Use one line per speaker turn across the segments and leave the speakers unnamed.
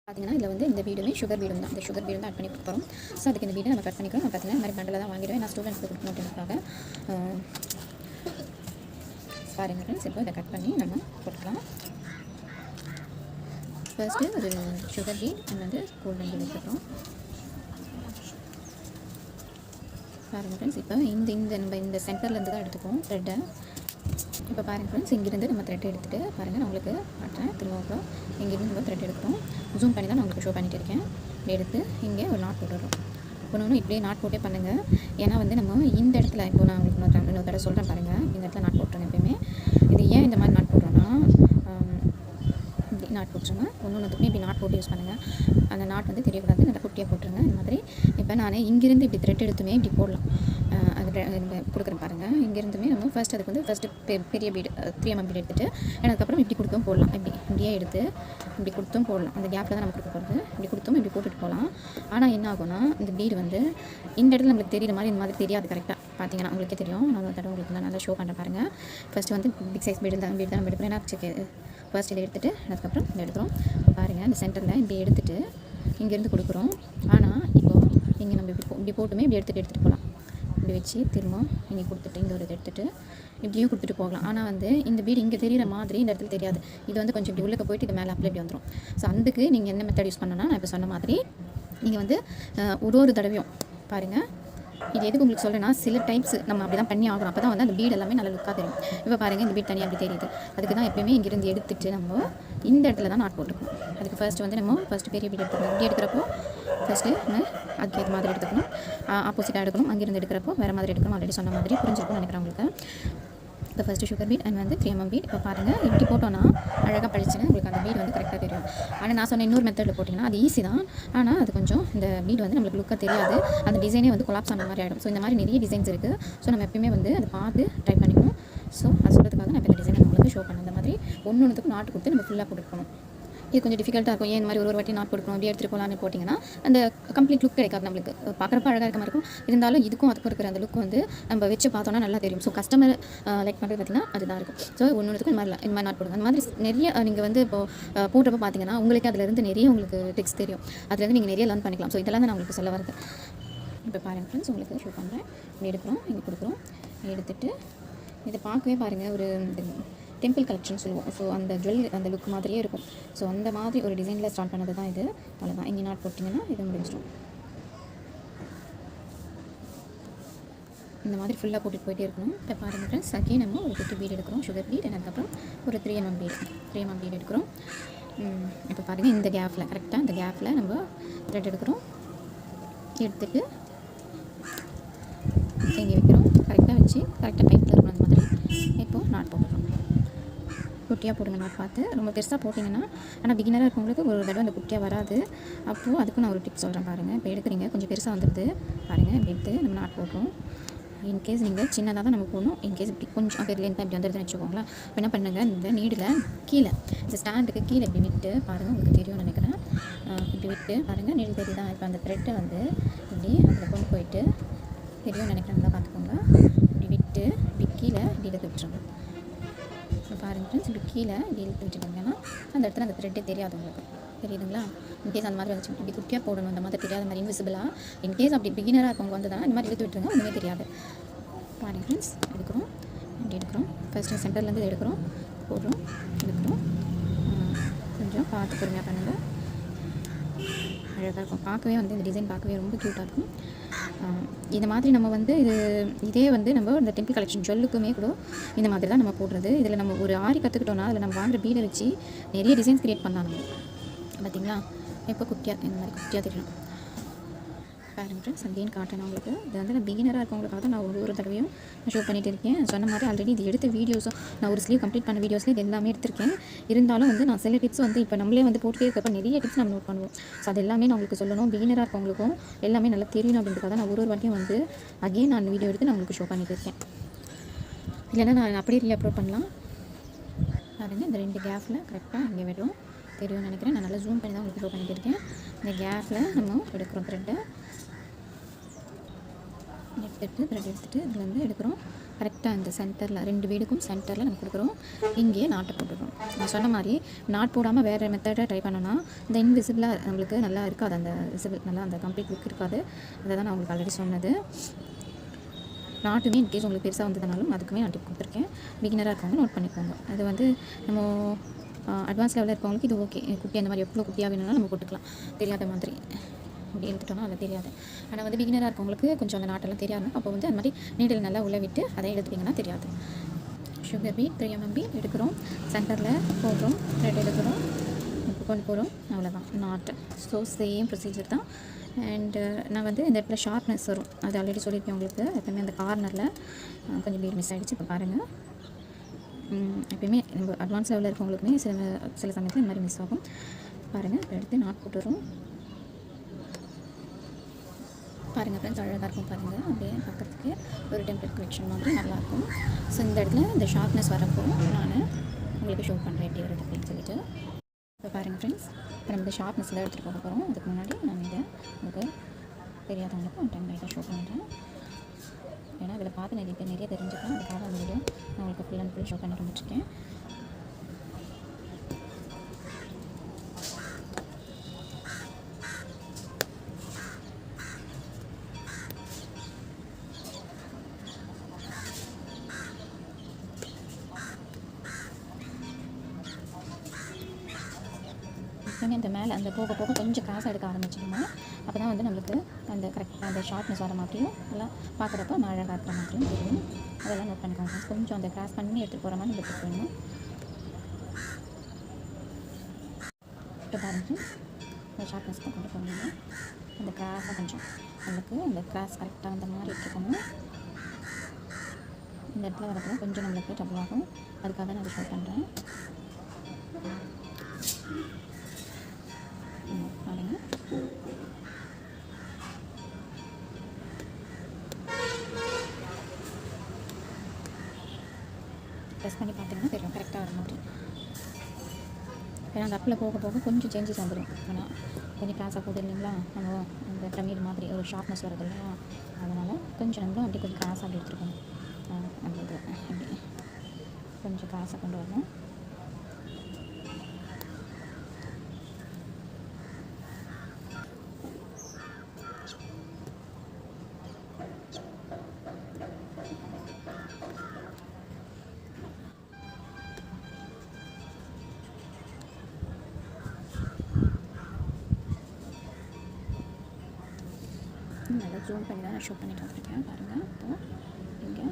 பார்த்தீங்கன்னா இதில் வந்து இந்த வீடுமே சுகர் வீடும் தான். இந்த சுகர் வீடும் தான் ஆட் பண்ணி கொடுக்க போகிறோம். ஸோ அதுக்கு இந்த வீடை நம்ம கட் பண்ணிக்கிறோம். நான் பார்த்தீங்கன்னா இந்த மாதிரி பண்டில் தான் வாங்கிடுவேன். நான் ஸ்டூடெண்ட்ஸ்க்கு கொடுக்கணும் அப்படின்றதுக்காக பாருங்க ஃப்ரெண்ட்ஸ். இப்போ இதை கட் பண்ணி நம்ம போட்டுக்கலாம். ஃபர்ஸ்ட்டு ஒரு சுகர் வீட் அண்ட் வந்து கோல்டன் வீட் எடுத்துக்கிறோம். பாருங்கள் ஃப்ரெண்ட்ஸ், இப்போ நம்ம இந்த சென்டர்லேருந்து தான் எடுத்துக்குவோம் த்ரெட்டை. இப்போ பாருங்கள் ஃப்ரெண்ட்ஸ், இங்கேருந்து நம்ம த்ரெட் எடுத்துகிட்டு பாருங்கள், நான் உங்களுக்கு காட்டுறேன் திரும்ப அப்புறம். இங்கேருந்து நம்ம த்ரெட் எடுக்கிறோம். ஜூம் பண்ணி தான் நான் உங்களுக்கு ஷோ பண்ணிட்டு இருக்கேன். எடுத்து இங்கே ஒரு நாட் போட்டுடுறோம். ஒன்று இப்படியே நாட் போட்டே பண்ணுங்கள். ஏன்னா வந்து நம்ம இந்த இடத்துல இப்போ நான் உங்களுக்கு இன்னொரு தடவை சொல்கிறேன் பாருங்கள். இந்த இடத்துல நாட் போட்டுருங்க எப்பயுமே. இது ஏன் இந்த மாதிரி நாட் போடுறோன்னா, இப்படி நாட் போட்டுருங்க. ஒன்றுத்துக்குமே இப்படி நாட் போட்டு யூஸ் பண்ணுங்கள். அந்த நாட் வந்து தெரியக்கூடாது. நல்லா குட்டியாக போட்டுருங்க இந்த மாதிரி. இப்போ நான் இங்கேருந்து இப்படி த்ரெட் எடுத்துமே இப்படி போடலாம். அது கொடுக்குறேன் பாருங்கள். இங்கேருந்துமே நம்ம ஃபஸ்ட்டு பெரிய பீடு 3 mm பீடு எடுத்துகிட்டு அதுக்கப்புறம் இப்படி கொடுத்தும் போடலாம். இப்படியே எடுத்து இப்படி கொடுத்தும் போடலாம். அந்த கேப்பில் தான் நம்ம கொடுக்க போகிறது. இப்படி கொடுத்தும் இப்படி போட்டுட்டு போகலாம். ஆனால் என்ன ஆகும்னா, இந்த பீடு வந்து இந்த இடத்துல நம்மளுக்கு தெரியுற மாதிரி இந்த மாதிரி தெரியாது. கரெக்டாக பார்த்தீங்கன்னா உங்களுக்கே தெரியும். நான் ஒரு தடவை உங்களுக்கு நல்லா ஷோ பண்ணுறேன் பாருங்கள். ஃபஸ்ட்டு வந்து பிக் சைஸ் பீடு தான் நம்ம எடுக்கிறோம். ஏன்னா ஃபர்ஸ்ட் இதை எடுத்துகிட்டு அதுக்கப்புறம் இதை எடுக்கிறோம். பாருங்கள், இந்த சென்டரில் இப்படி எடுத்துகிட்டு இங்கேருந்து கொடுக்குறோம். ஆனால் இப்போது இங்கே நம்ம இப்படி போட்டுமே இப்படி எடுத்துகிட்டு போகலாம். இப்படி வச்சு திரும்ப இங்கே கொடுத்துட்டு இந்த ஒரு இதை எடுத்துகிட்டு இப்படியும் கொடுத்துட்டு போகலாம். ஆனால் வந்து இந்த வீடு இங்கே தெரிகிற மாதிரி இந்த இடத்துல தெரியாது. இது வந்து கொஞ்சம் இப்படி உள்ளே போயிட்டு இது மேலே அப்படி வந்துடும். ஸோ அதுக்கு நீங்கள் என்ன மெத்தட் யூஸ் பண்ணணும்னா, நான் இப்போ சொன்ன மாதிரி நீங்கள் வந்து ஒரு தடவையும் பாருங்கள். இது எதுக்கு உங்களுக்கு சொல்கிறேன்னா, சில டைப்ஸ் நம்ம அப்படி தான் பண்ணி ஆகணும். அப்போ தான் வந்து அந்த பீடு எல்லாமே நல்லா லுக்காக தெரியும். இப்போ பாருங்கள், இந்த பீட் தனியாக அப்படி தெரியுது. அதுக்கு தான் எப்போயுமே இங்கேருந்து எடுத்துகிட்டு நம்ம இந்த இடத்துல தான் நாட் போட்டுக்கணும். அதுக்கு ஃபர்ஸ்ட் வந்து நம்ம பெரிய பீட் எடுத்துக்கணும். இப்படி எடுக்கிறப்போ ஃபஸ்ட்டு அதுக்கு ஏற்ற மாதிரி எடுத்துக்கணும். ஆப்போசிட்டாக எடுக்கணும். அங்கேருந்து எடுக்கிறப்போ வேறு மாதிரி எடுக்கணும். ஆல்ரெடி சொன்ன மாதிரி புரிஞ்சிருக்கும்னு நினைக்கிறேன் உங்களுக்கு. இப்போ ஃபஸ்ட்டு சுகர் பீட் அண்ட் வந்து 3 mm பீட். இப்போ பாருங்கள், இப்படி போட்டோன்னா அழகாக பழிச்சுன்னு உங்களுக்கு அந்த பீட் வந்து கரெக்டாக தெரியும். ஆனால் நான் சொன்ன இன்னொரு மெத்தடில் போட்டிங்கன்னா அது ஈஸி தான். ஆனால் அது கொஞ்சம் இந்த பீட் வந்து நம்மளுக்கு லுக்காக தெரியாது. அந்த டிசைனே வந்து கொலாப்ஸ் ஆன மாதிரி ஆகிடும். ஸோ இந்த மாதிரி நிறைய டிசைன்ஸ் இருக்குது. ஸோ நம்ம எப்பயுமே வந்து அதை பார்த்து ட்ரை பண்ணிக்கணும். ஸோ அது சொல்கிறதுக்காக நான் இப்போ இந்த டிசைனை உங்களுக்கு ஷோ பண்ணேன். இந்த மாதிரி ஒன்றுத்துக்கும் நாட்டு கொடுத்து நம்ம ஃபுல்லாக போட்டுக்கணும். இது கொஞ்சம் டிஃபிகல்ட்டாக இருக்கும். ஏன் இந்த மாதிரி ஒரு வாட்டி நாட் போட்டுக்கணும், அப்படியே எடுத்துகிட்டு போகலான்னு போட்டிங்கன்னா அந்த கம்ப்ளீட் லுக் கிடைக்காது. நம்மளுக்கு பார்க்குறப்ப அழகாக இருக்க மாதிரி இருக்கும். இருந்தாலும் இதுக்கும் அதுக்கும் இருக்கிற அந்த லுக் வந்து நம்ம வச்சு பார்த்தோன்னா நல்லா தெரியும். ஸோ கஸ்டமர் லைக் பண்ணுறது பார்த்தீங்கன்னா அதுதான் இருக்கும். ஸோ ஒன்றுத்துக்கும் இந்த மாதிரி நாட் போடுங்க. அந்த மாதிரி நிறைய நீங்கள் வந்து இப்போ போடுறப்ப பார்த்தீங்கன்னா உங்களுக்கு அதிலேருந்து நிறைய உங்களுக்கு டிப்ஸ் தெரியும். அதுலேருந்து நீங்கள் நிறைய லேர்ன் பண்ணிக்கலாம். ஸோ இதெல்லாம் தான் நான் உங்களுக்கு சொல்ல வருது. இப்போ பாருங்கள் ஃப்ரெண்ட்ஸ், உங்களுக்கு ஷோ பண்ணுறேன். இப்படி எடுக்கிறோம், இங்கே கொடுக்குறோம். எடுத்துகிட்டு இதை பார்க்கவே பாருங்கள், ஒரு டெம்பிள் கலெக்ஷன் சொல்லுவோம். ஸோ அந்த அந்த லுக் மாதிரியே இருக்கும். ஸோ அந்த மாதிரி ஒரு டிசைனில் ஸ்டார்ட் பண்ணது தான் இது. அவ்வளோதான். இங்கே நாட் போட்டிங்கன்னா இது முடிஞ்சிடும். இந்த மாதிரி ஃபுல்லாக போட்டுட்டு போயிட்டே இருக்கணும். இப்போ பாருங்கள் ஃப்ரெண்ட்ஸ், அகே நம்ம ஒரு 50 பீட் எடுக்கிறோம். Sugar beat. அதுக்கப்புறம் ஒரு 3 mm பீட் எடுக்கிறோம். இப்போ பாருங்கள், இந்த கேப்பில் கரெக்டாக இந்த கேப்பில் நம்ம த்ரெட் எடுக்கிறோம். எடுத்துகிட்டு இங்கே வைக்கிறோம். கரெக்டாக வச்சு கரெக்டாக டைப்பில் இருக்கணும். அந்த மாதிரி இப்போது நாட் போட்டுக்கிறோம். குட்டியாக போடுங்க நாட் பார்த்து. ரொம்ப பெருசாக போட்டிங்கன்னா, ஆனால் பிகினராக இருக்கவங்களுக்கு ஒரு தடவை அந்த குட்டியாக வராது. அப்போது அதுக்கும் நான் ஒரு டிப் சொல்கிறேன் பாருங்கள். இப்போ எடுக்கிறீங்க, கொஞ்சம் பெருசாக வந்துடுது பாருங்கள். இப்படி எடுத்து நம்ம நாட் போடுறோம். இன்கேஸ் நீங்கள் சின்னதாக தான் நம்ம போடணும். இன்கேஸ் இப்படி கொஞ்சம் அப்படி லென்த்தாக இப்படி வந்துடுதுன்னு வச்சுக்கோங்களேன். இப்போ என்ன பண்ணுங்கள், இந்த நீடில் கீழே இந்த ஸ்டாண்டுக்கு கீழே இப்படி விட்டு பாருங்கள். உங்களுக்கு தெரியும்னு நினைக்கிறேன். இப்படி விட்டு பாருங்கள், நீடில் தெரியுதா? இப்போ அந்த த்ரெட்டை வந்து இப்படி அதில் கொண்டு போயிட்டு தெரியும்னு நினைக்கிறேன். நல்லா பார்த்துக்கோங்க. இப்படி விட்டு இப்படி கீழே இப்படி இழுத்து விட்டுருங்க. இப்போ பாருங்கள் ஃப்ரெண்ட்ஸ், இப்படி கீழே இப்படி இழுத்து விட்டுட்டிங்கன்னா அந்த இடத்துல அந்த த்ரெட்டே தெரியாது உங்களுக்கு. தெரியுதுங்களா? இன்கேஸ் அந்த மாதிரி வந்துச்சு இப்படி குட்டியாக போடணும். அந்த மாதிரி தெரியாத மாதிரி இன்விசிபிளாக இன்கேஸ் அப்படி பிகினராக இருக்கவங்க வந்ததுனா இந்த மாதிரி இழுத்து விட்டுருங்க. ஒன்றுமே தெரியாது. பாருங்கள் ஃப்ரெண்ட்ஸ், எடுக்கிறோம். இப்படி எடுக்கிறோம். ஃபஸ்ட்டு சென்டர்லேருந்து எடுக்கிறோம், போடுறோம், எடுக்கிறோம். கொஞ்சம் பார்த்து பொறுமையாக பண்ணுங்கள். அழகாக இருக்கும். பார்க்கவே வந்து இந்த டிசைன் பார்க்கவே ரொம்ப க்யூட்டாக இருக்கும். இந்த மாதிரி நம்ம வந்து இதே வந்து நம்ம இந்த டெம்பிள் கலெக்ஷன் ஜுவல்லுக்குமே கூட இந்த மாதிரி தான் நம்ம போடுறது. இதில் நம்ம ஒரு ஆரி கற்றுக்கிட்டோன்னா அதில் நம்ம வாங்குற பீடை வச்சு நிறைய டிசைன்ஸ் க்ரியேட் பண்ணலாம். நம்ம பார்த்தீங்களா? எப்போ குட்டியாக இந்த மாதிரி குட்டியாக தெரியணும். பாருங்கள் ஃப்ரெண்ட்ஸ், அகெயின் காட்டுறேன் உங்களுக்கு. இது வந்து நான் பிகினராக இருக்கவங்களுக்காக தான் நான் ஒரு தடவையும் ஷோ பண்ணிகிட்டு இருக்கேன். சொன்ன மாதிரி ஆல்ரெடி இது எடுத்த வீடியோஸும் நான் ஒரு ஸ்லீவ் கம்ப்ளீட் பண்ண வீடியோஸில் இது எல்லாமே எடுத்திருக்கேன். இருந்தாலும் வந்து நான் சில டிப்ஸ் வந்து இப்போ நம்மளே வந்து போட்டுட்டே இருக்கப்போ நிறைய டிப்ஸ் நம்ம நோட் பண்ணுவோம். ஸோ அது எல்லாமே நான் உங்களுக்கு சொல்லணும். பிகினராக இருக்கவங்களுக்கும் எல்லாமே நல்லா தெரியணும் அப்படின்றதுக்காக நான் ஒரு வாட்டியும் வந்து அகெயின் நான் வீடியோ எடுத்து நான் உங்களுக்கு ஷோ பண்ணிட்டு இருக்கேன். இல்லைன்னா நான் அப்படியே ரீஅப்லோட் பண்ணலாம். பாருங்கள், இந்த 2 கேப்பில் கரெக்டாக இங்கே விடுறோம். தெரியும்னு நினைக்கிறேன். நான் நல்லா ஜூம் பண்ணி தான் உங்களுக்கு ஷோ பண்ணிட்டு இருக்கேன். இந்த கேப்பில் நம்ம எடுக்கிறோம் த்ரெட்டை. எடுத்துகிட்டு த்ரெட் எடுத்துகிட்டு இதுலேருந்து எடுக்கிறோம். கரெக்டாக இந்த சென்டரில் 2 வீடுக்கும் சென்டரில் நம்ம கொடுக்குறோம். இங்கேயே நாட்டை போட்டுக்கிறோம். நான் சொன்ன மாதிரி நாட் போடாமல் வேறு மெத்தடை ட்ரை பண்ணோன்னா இந்த இன்விசிபிளாக நம்மளுக்கு நல்லா இருக்காது, அந்த விசிபிள் நல்லா அந்த கம்ப்ளீட் லுக் இருக்காது. அதை தான் நான் உங்களுக்கு ஆல்ரெடி சொன்னது. நாட்டுமே இன்கேஸ் உங்களுக்கு பெருசாக வந்ததுனாலும் அதுக்குமே நான் டிப் கொடுத்துருக்கேன். பிகினராக இருக்கவங்க நோட் பண்ணிக்கோங்க. அது வந்து நம்ம அட்வான்ஸ் லெவலில் இருக்கவங்களுக்கு இது ஓகே. குட்டி அந்த மாதிரி எவ்வளோ குட்டியாக வேணும்னா நம்ம போட்டுக்கலாம். தெரியாத மாதிரி அப்படி எடுத்துட்டோம்னா அது தெரியாது. ஆனால் வந்து பிகினராக இருக்கவங்களுக்கு கொஞ்சம் அந்த நாட்டெல்லாம் தெரியாது. அப்போ வந்து அந்த மாதிரி நீடில் நல்லா உள்ள விட்டு அதை எடுத்துட்டிங்கன்னா தெரியாது. சுகர் பீட் 3 mm பீட் எடுக்கிறோம். சென்டரில் போடுறோம், த்ரெட் எடுக்கிறோம், கொண்டு போகிறோம். அவ்வளோதான் நாட்டு. ஸோ சேம் ப்ரொசீஜர் தான். அண்டு நான் வந்து இந்த இடத்துல ஷார்ப்னஸ் வரும், அது ஆல்ரெடி சொல்லியிருக்கேன் உங்களுக்கு. எப்போயுமே அந்த கார்னரில் கொஞ்சம் பீட் மிஸ் ஆகிடுச்சு. இப்போ பாருங்கள், எப்பயுமே நம்ம அட்வான்ஸ் லெவலில் இருக்கவங்களுக்குமே சில சமயத்தில் இந்த மாதிரி மிஸ் ஆகும். பாருங்கள், இப்போ எடுத்து நாட் போட்டுறோம். பாருங்கள் ஃப்ரெண்ட்ஸ், அழகாக இருக்கும். பாருங்கள், அப்படியே பக்கத்துக்கு ஒரு டெம்ப்ளேட் கலெக்ஷன் மாதிரி நல்லாயிருக்கும். ஸோ இந்த இடத்துல இந்த ஷார்ப்னஸ் வரப்போ நான் உங்களுக்கு ஷோ பண்ணுறேன் எப்படி வருது அப்படின்னு சொல்லிட்டு. இப்போ பாருங்கள் ஃப்ரெண்ட்ஸ், இப்போ நம்ம இந்த ஷார்ப்னஸில் எடுத்துகிட்டு போக போகிறோம். அதுக்கு முன்னாடி நான் இதை உங்களுக்கு தெரியாதவங்களுக்கு ஒன் டைம் லைட்டாக ஷோ பண்ணிடுறேன். ஏன்னா இதில் பார்த்து நிறைய தெரிஞ்சுக்கலாம். அதுக்காக அந்த வீடியோ நான் உங்களுக்கு ஃபுல் அண்ட் ஃபுல் ஷோ பண்ணி வந்துட்டுருக்கேன். இந்த மேலே அந்த போக போக கொஞ்சம் காசு எடுக்க ஆரம்பிச்சிடுமா, அப்போ தான் வந்து நம்மளுக்கு அந்த கரெக்டாக அந்த ஷார்ப்னஸ் வர மாதிரியும் நல்லா பார்க்குறப்ப அழகாக இருக்கிற மாதிரியும் தெரியும். அதெல்லாம் நோட் பண்ணிக்கோங்க. கொஞ்சம் அந்த கிராஸ் பண்ணி எடுத்துகிட்டு போகிற மாதிரி எடுத்துகிட்டு போயிடணும். இப்போ பாருங்கள், இந்த ஷார்ப்னஸ்க்கு கொண்டு போகணும். அந்த கிராஸாக கொஞ்சம் நம்மளுக்கு அந்த கிராஸ் கரெக்டாக அந்த மாதிரி எடுத்துக்கணும். இந்த இடத்துல வரப்போ கொஞ்சம் நம்மளுக்கு டபுள் ஆகும். அதுக்காக நான் அதை ஷோ பண்ணுறேன். பாருங்கள், ப்ரெஸ் பண்ணி பார்த்தீங்கன்னா தெரியும் கரெக்டாக வர மாதிரி. ஏன்னா அந்த அப்பில் போக போக கொஞ்சம் சேஞ்சஸ் வந்துடும். ஆனால் கொஞ்சம் கிளாஸாக போகுது இல்லைங்களா, நம்ம அந்த பிரமிட் மாதிரி ஒரு ஷார்ப்னஸ் வருது இல்லையா, அதனால் கொஞ்சம் நம்மளும் அப்படி கொஞ்சம் கிளாஸாக அப்படி எடுத்துருக்கணும். அந்த இது அப்படி கொஞ்சம் கிளாஸாக கொண்டு வரணும். நல்லா ஜூம் பண்ணி தான் நான் ஷோ பண்ணிட்டு வந்துருக்கேன். பாருங்கள், இப்போ இங்கே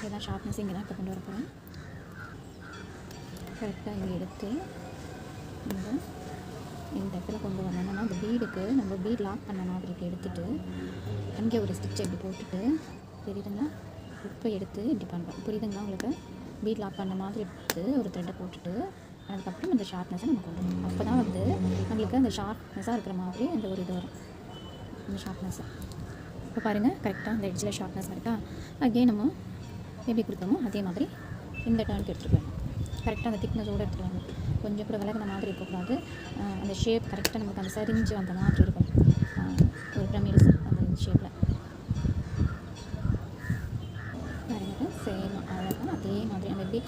இதான் ஷார்ப்னஸ் இங்கே தான் இப்போ கொண்டு வர போகிறேன். கரெக்டாக இங்கே எடுத்து இந்த இடத்துல கொண்டு வரணும்னா அந்த பீடுக்கு நம்ம பீட் லாக் பண்ண மாதிரி இப்படி எடுத்துகிட்டு அங்கே ஒரு ஸ்டிச் இப்படி போட்டுட்டு, தெரியுதுங்களா, இப்போ எடுத்து இப்படி பண்ணுறோம். புரியுதுங்களா உங்களுக்கு? பீட் லாக் பண்ண மாதிரி எடுத்து ஒரு த்ரெட்டை போட்டுட்டு அதுக்கப்புறம் அந்த ஷார்ப்னஸை நம்ம கொண்டு வரணும். அப்போ தான் வந்து நம்மளுக்கு அந்த ஷார்ப்னஸாக இருக்கிற மாதிரி அந்த ஒரு இது வரும், அந்த ஷார்ப்னஸ்ஸை. இப்போ பாருங்கள், கரெக்டாக அந்த எட்ஜில் ஷார்ப்னஸ் இருக்கா. அகெயின் நம்ம எப்படி கொடுத்தோமோ அதே மாதிரி இந்த டர்னுக்கு எடுத்துகிட்டு போயிடணும். கரெக்டாக அந்த திக்னஸோடு எடுத்துகிட்டு வரணும். கொஞ்சம் கூட விலகின மாதிரி இருக்கக்கூடாது. அந்த ஷேப் கரெக்டாக நமக்கு அந்த சரிஞ்சு வந்த மாதிரி இருக்கும், ஒரு பிரமிடு அந்த ஷேப்பில். சேம் அழகாக அதே மாதிரி நம்ம எப்படி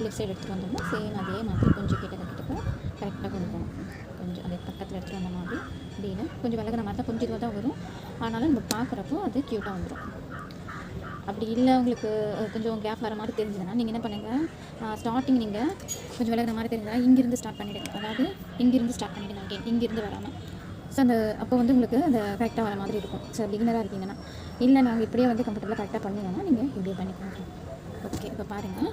லெஃப்ட் சைடு எடுத்துகிட்டு வந்தோமோ சேம் அதே மாதிரி கொஞ்சம் கிட்டக்க கரெக்டாக கொண்டு போகணும். கொஞ்சம் அதே பக்கத்தில் எடுத்துகிட்டு வந்த மாதிரி அப்படின்னு கொஞ்சம் விலகின மாதிரி தான் கொஞ்சம் இதுவாக தான் வரும். ஆனாலும் நம்ம பார்க்குறப்போ அது க்யூட்டாக வந்துடும். அப்படி இல்லை உங்களுக்கு கொஞ்சம் கேப் வர மாதிரி தெரிஞ்சதுன்னா நீங்கள் என்ன பண்ணுங்கள், ஸ்டார்டிங் நீங்கள் கொஞ்சம் விலகின மாதிரி தெரிஞ்சதுன்னா இங்கேருந்து ஸ்டார்ட் பண்ணிவிடுங்க. அதாவது இங்கேருந்து ஸ்டார்ட் பண்ணிவிடுங்க, அகெயின் இங்கேருந்து வராமல். ஸோ அந்த அப்போ வந்து உங்களுக்கு அந்த கரெக்டாக வர மாதிரி இருக்கும். ஸோ பிகினராக இருக்கீங்கன்னா, இல்லை நாங்கள் இப்படியே வந்து கம்ஃபர்டபுளாக கரெக்டாக பண்ணுங்கன்னா நீங்கள் இப்படியே பண்ணிக்கோங்க. ஓகே, இப்போ பாருங்கள்,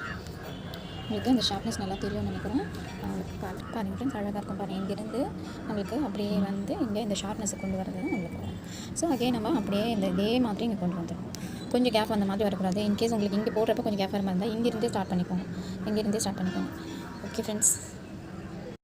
உங்களுக்கு அந்த ஷார்ப்னஸ் நல்லா தெரியும்னு நினைக்கிறேன். உங்களுக்கு பாருங்கள் ஃப்ரெண்ட்ஸ், அழகாக இருக்கும். பாருங்கள், இங்கேருந்து நம்மளுக்கு அப்படியே வந்து இங்கே இந்த ஷார்ப்னஸை கொண்டு வரது தான் நம்மளுக்கு வரும். ஸோ அகெயின் நம்ம அப்படியே இதே மாதிரி இங்கே கொண்டு வந்துடும். கொஞ்சம் கேப் அந்த மாதிரி வரக்கூடாது. இன்கேஸ் உங்களுக்கு இங்கே போடுறப்ப கொஞ்சம் கேப் வர மாதிரி இருந்தால் இங்கேருந்தே ஸ்டார்ட் பண்ணிக்கோங்க. Okay friends.